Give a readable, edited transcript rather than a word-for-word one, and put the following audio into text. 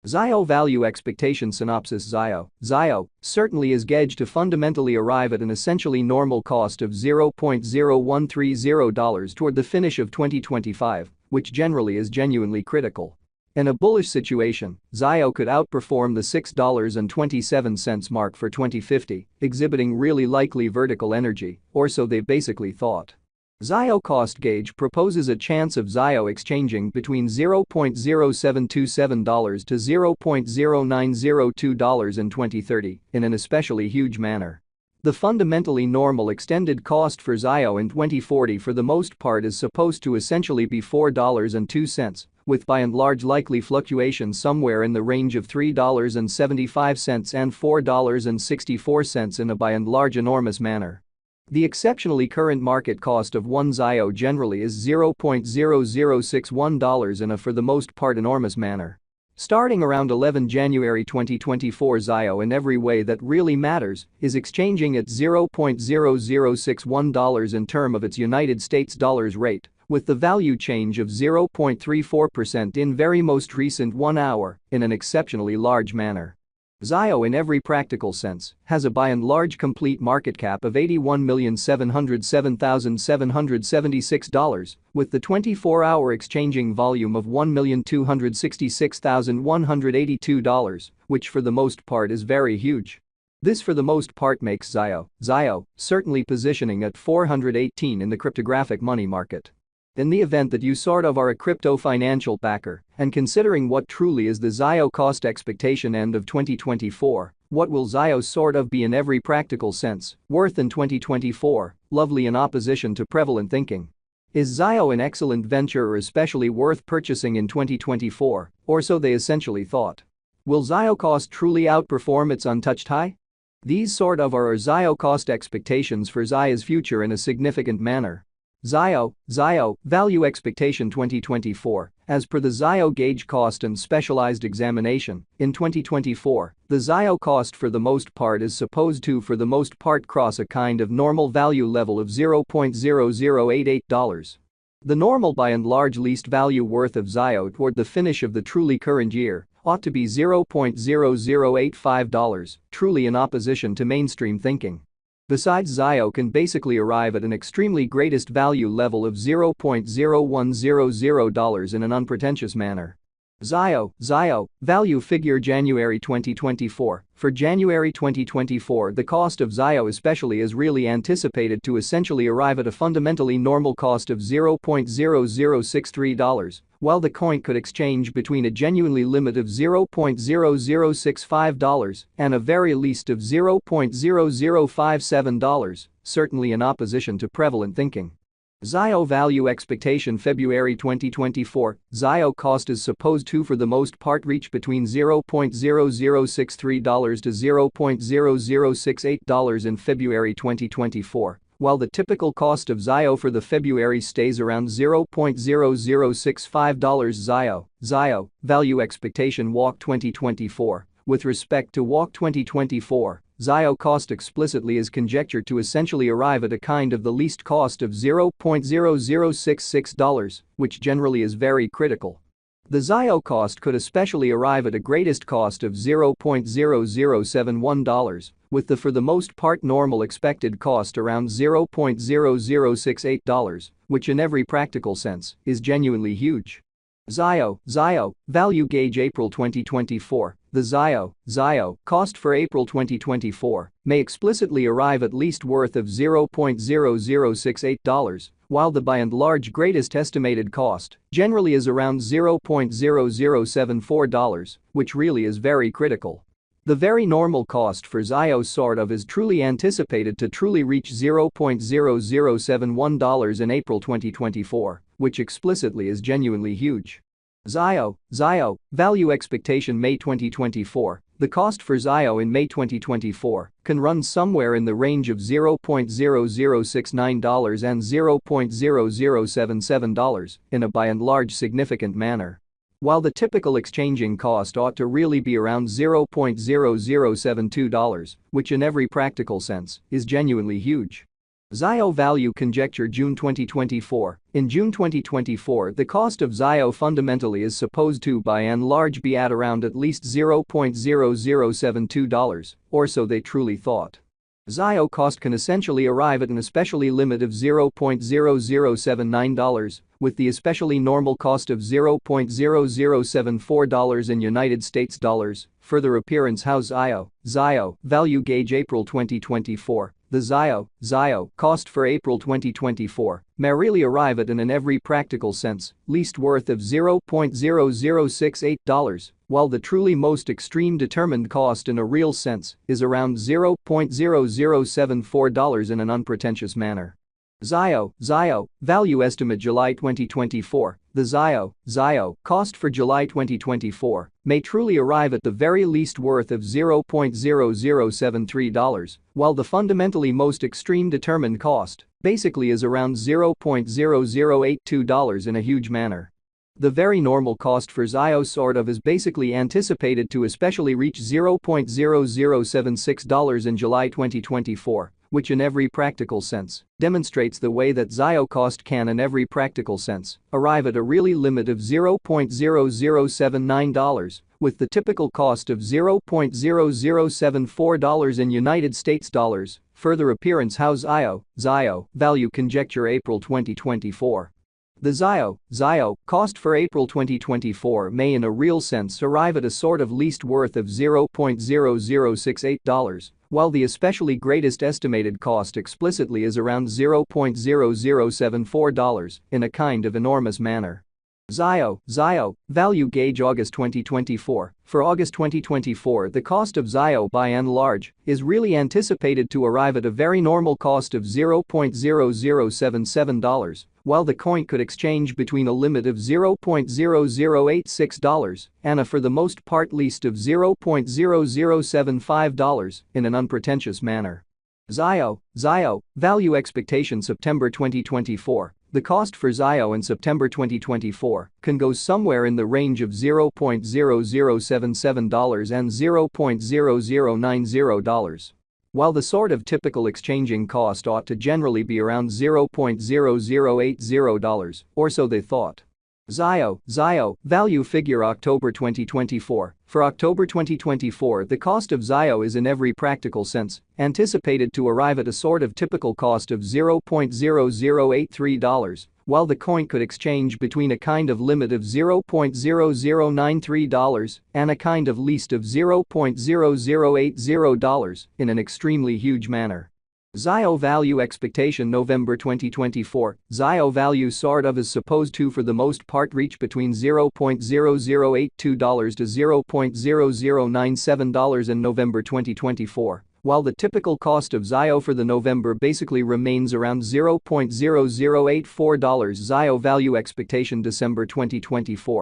Xyo Value Expectation Synopsis. Xyo certainly is gauged to fundamentally arrive at an essentially normal cost of $0.0130 toward the finish of 2025, which generally is genuinely critical. In a bullish situation, Xyo could outperform the $6.27 mark for 2050, exhibiting really likely vertical energy, or so they basically thought. Xyo Cost Gauge proposes a chance of Xyo exchanging between $0.0727 to $0.0902 in 2030 in an especially huge manner. The fundamentally normal extended cost for Xyo in 2040 for the most part is supposed to essentially be $4.02, with by and large likely fluctuations somewhere in the range of $3.75 and $4.64 in a by and large enormous manner. The exceptionally current market cost of one Xyo generally is $0.0061 in a for the most part enormous manner. Starting around 11 January 2024, Xyo in every way that really matters is exchanging at $0.0061 in term of its United States dollars rate, with the value change of 0.34% in very most recent 1 hour in an exceptionally large manner. Xyo in every practical sense has a by and large complete market cap of $81,707,776, with the 24-hour exchanging volume of $1,266,182, which for the most part is very huge. This for the most part makes Xyo certainly positioning at 418 in the cryptographic money market. In the event that you sort of are a crypto financial backer, and considering what truly is the Xyo cost expectation end of 2024, what will Xyo sort of be in every practical sense worth in 2024, lovely in opposition to prevalent thinking? Is Xyo an excellent venture or especially worth purchasing in 2024, or so they essentially thought? Will Xyo cost truly outperform its untouched high? These sort of are our Xyo cost expectations for Xyo's future in a significant manner. Xyo Value Expectation 2024, as per the Xyo Gauge Cost and Specialized Examination, in 2024, the Xyo cost for the most part is supposed to for the most part cross a kind of normal value level of $0.0088. The normal by and large least value worth of Xyo toward the finish of the truly current year ought to be $0.0085, truly in opposition to mainstream thinking. Besides, Xyo can basically arrive at an extremely greatest value level of $0.0100 in an unpretentious manner. Xyo Value Figure January 2024. For January 2024, the cost of Xyo especially is really anticipated to essentially arrive at a fundamentally normal cost of $0.0063, while the coin could exchange between a genuinely limit of $0.0065 and a very least of $0.0057, certainly in opposition to prevalent thinking. Xyo Value Expectation February 2024. Xyo cost is supposed to for the most part reach between $0.0063 to $0.0068 in February 2024, while the typical cost of Xyo for the February stays around $0.0065. Xyo Value Expectation Walk 2024. With respect to Walk 2024, Xyo cost explicitly is conjectured to essentially arrive at a kind of the least cost of $0.0066, which generally is very critical. The Xyo cost could especially arrive at a greatest cost of $0.0071, with the for the most part normal expected cost around $0.0068, which in every practical sense is genuinely huge. Xyo Value Gauge April 2024. The Xyo cost for April 2024 may explicitly arrive at least worth of $0.0068, while the by and large greatest estimated cost generally is around $0.0074, which really is very critical. The very normal cost for Xyo sort of is truly anticipated to truly reach $0.0071 in April 2024, which explicitly is genuinely huge. Xyo Value Expectation May 2024. The cost for Xyo in May 2024 can run somewhere in the range of $0.0069 and $0.0077 in a by and large significant manner. While the typical exchanging cost ought to really be around $0.0072, which in every practical sense is genuinely huge. Xyo value conjecture June 2024. In June 2024, the cost of Xyo fundamentally is supposed to by and large be at around at least $0.0072, or so they truly thought. Xyo cost can essentially arrive at an especially limit of $0.0079, with the especially normal cost of $0.0074 in United States dollars. Further appearance how Xyo value gauge April 2024. The Xyo cost for April 2024 may really arrive at an in every practical sense least worth of $0.0068, while the truly most extreme determined cost in a real sense is around $0.0074 in an unpretentious manner. Xyo value estimate July 2024. The Xyo cost for July 2024 may truly arrive at the very least worth of $0.0073, while the fundamentally most extreme determined cost basically is around $0.0082 in a huge manner. The very normal cost for Xyo sort of is basically anticipated to especially reach $0.0076 in July 2024. Which in every practical sense demonstrates the way that Xyo cost can in every practical sense arrive at a really limit of $0.0079, with the typical cost of $0.0074 in United States dollars. Further appearance how Xyo value conjecture April 2024. The Xyo cost for April 2024 may in a real sense arrive at a sort of least worth of $0.0068, while the especially greatest estimated cost explicitly is around $0.0074 in a kind of enormous manner. Xyo value gauge August 2024. For August 2024, the cost of Xyo by and large is really anticipated to arrive at a very normal cost of $0.0077, while the coin could exchange between a limit of $0.0086 and a for the most part least of $0.0075 in an unpretentious manner. Xyo value expectation September 2024. The cost for Xyo in September 2024 can go somewhere in the range of $0.0077 and $0.0090. While the sort of typical exchanging cost ought to generally be around $0.0080, or so they thought. Xyo value figure October 2024. For October 2024, the cost of Xyo is in every practical sense anticipated to arrive at a sort of typical cost of $0.0083, while the coin could exchange between a kind of limit of $0.0093 and a kind of least of $0.0080 in an extremely huge manner. Xyo value expectation November 2024. Xyo value sort of is supposed to for the most part reach between $0.0082 to $0.0097 in November 2024, while the typical cost of Xyo for the November basically remains around $0.0084. Xyo value expectation December 2024.